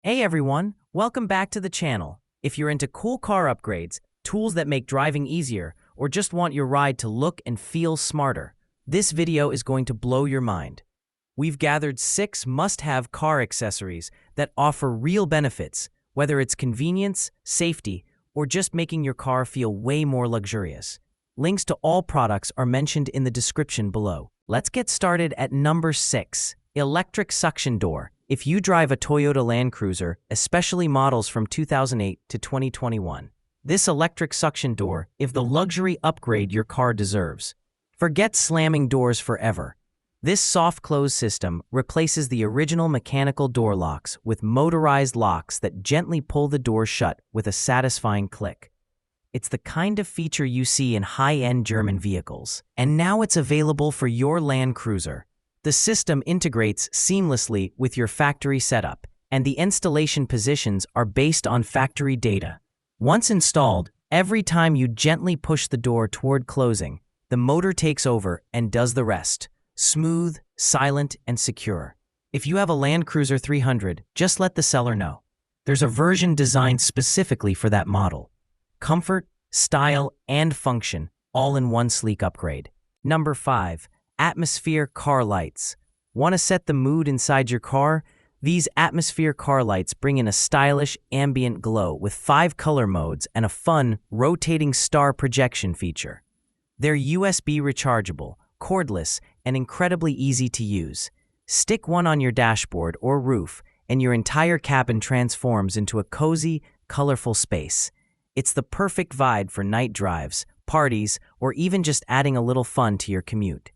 Hey everyone, welcome back to the channel. If you're into cool car upgrades, tools that make driving easier, or just want your ride to look and feel smarter, this video is going to blow your mind. We've gathered 6 must-have car accessories that offer real benefits, whether it's convenience, safety, or just making your car feel way more luxurious. Links to all products are mentioned in the description below. Let's get started at number 6, electric suction door. If you drive a Toyota Land Cruiser, especially models from 2008 to 2021, this electric suction door is the luxury upgrade your car deserves. Forget slamming doors forever. This soft close system replaces the original mechanical door locks with motorized locks that gently pull the door shut with a satisfying click. It's the kind of feature you see in high-end German vehicles, and now it's available for your Land Cruiser. The system integrates seamlessly with your factory setup, and the installation positions are based on factory data. Once installed, every time you gently push the door toward closing, the motor takes over and does the rest. Smooth, silent, and secure. If you have a Land Cruiser 300, just let the seller know. There's a version designed specifically for that model. Comfort, style, and function, all in one sleek upgrade. Number 5. Atmosphere car lights. Want to set the mood inside your car? These atmosphere car lights bring in a stylish ambient glow with 5 color modes and a fun, rotating star projection feature. They're USB rechargeable, cordless, and incredibly easy to use. Stick one on your dashboard or roof, and your entire cabin transforms into a cozy, colorful space. It's the perfect vibe for night drives, parties, or even just adding a little fun to your commute.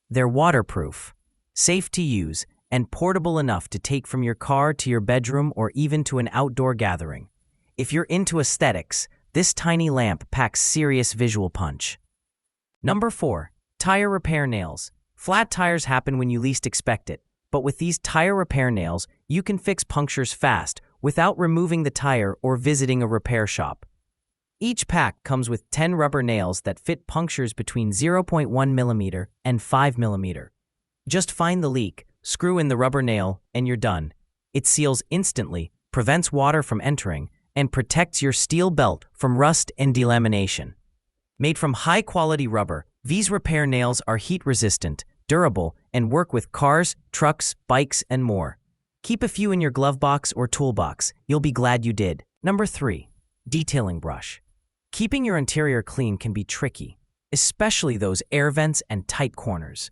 They're waterproof, safe to use, and portable enough to take from your car to your bedroom or even to an outdoor gathering. If you're into aesthetics, this tiny lamp packs serious visual punch. Number 4. Tire repair nails. Flat tires happen when you least expect it, but with these tire repair nails, you can fix punctures fast without removing the tire or visiting a repair shop. Each pack comes with 10 rubber nails that fit punctures between 0.1 mm and 5 mm. Just find the leak, screw in the rubber nail, and you're done. It seals instantly, prevents water from entering, and protects your steel belt from rust and delamination. Made from high-quality rubber, these repair nails are heat-resistant, durable, and work with cars, trucks, bikes, and more. Keep a few in your glove box or toolbox. You'll be glad you did. Number 3. Detailing brush. Keeping your interior clean can be tricky, especially those air vents and tight corners.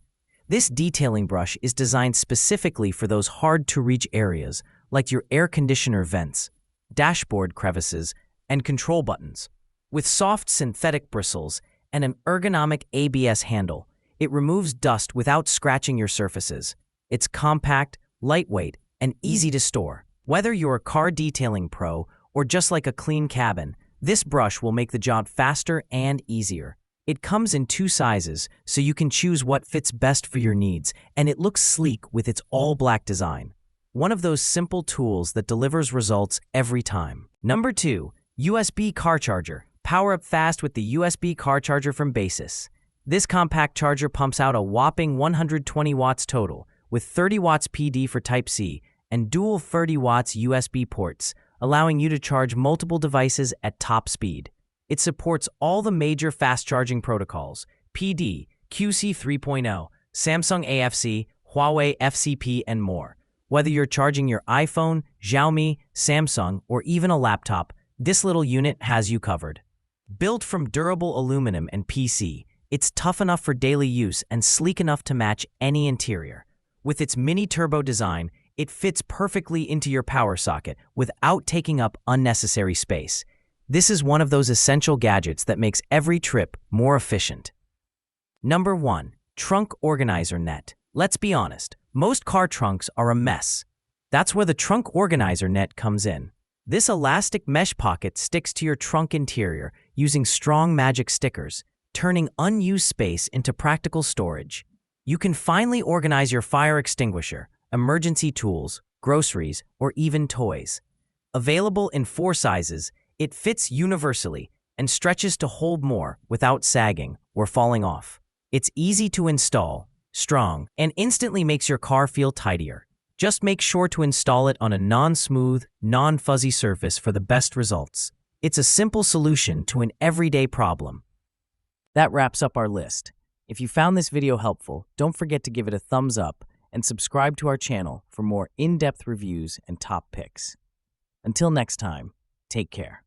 This detailing brush is designed specifically for those hard-to-reach areas, like your air conditioner vents, dashboard crevices, and control buttons. With soft synthetic bristles and an ergonomic ABS handle, it removes dust without scratching your surfaces. It's compact, lightweight, and easy to store. Whether you're a car detailing pro or just like a clean cabin, this brush will make the job faster and easier. It comes in 2 sizes, so you can choose what fits best for your needs, and it looks sleek with its all-black design. One of those simple tools that delivers results every time. Number 2. USB car charger. Power up fast with the USB car charger from Basis. This compact charger pumps out a whopping 120 watts total, with 30 watts PD for Type-C and dual 30 watts USB ports, allowing you to charge multiple devices at top speed. It supports all the major fast-charging protocols: PD, QC 3.0, Samsung AFC, Huawei FCP, and more. Whether you're charging your iPhone, Xiaomi, Samsung, or even a laptop, this little unit has you covered. Built from durable aluminum and PC, it's tough enough for daily use and sleek enough to match any interior. With its mini-turbo design, it fits perfectly into your power socket without taking up unnecessary space. This is one of those essential gadgets that makes every trip more efficient. Number 1. Trunk organizer net. Let's be honest, most car trunks are a mess. That's where the trunk organizer net comes in. This elastic mesh pocket sticks to your trunk interior using strong magic stickers, turning unused space into practical storage. You can finally organize your fire extinguisher, emergency tools, groceries, or even toys. Available in 4 sizes, it fits universally and stretches to hold more without sagging or falling off. It's easy to install, strong, and instantly makes your car feel tidier. Just make sure to install it on a non-smooth, non-fuzzy surface for the best results. It's a simple solution to an everyday problem. That wraps up our list. If you found this video helpful, don't forget to give it a thumbs up and subscribe to our channel for more in-depth reviews and top picks. Until next time, take care.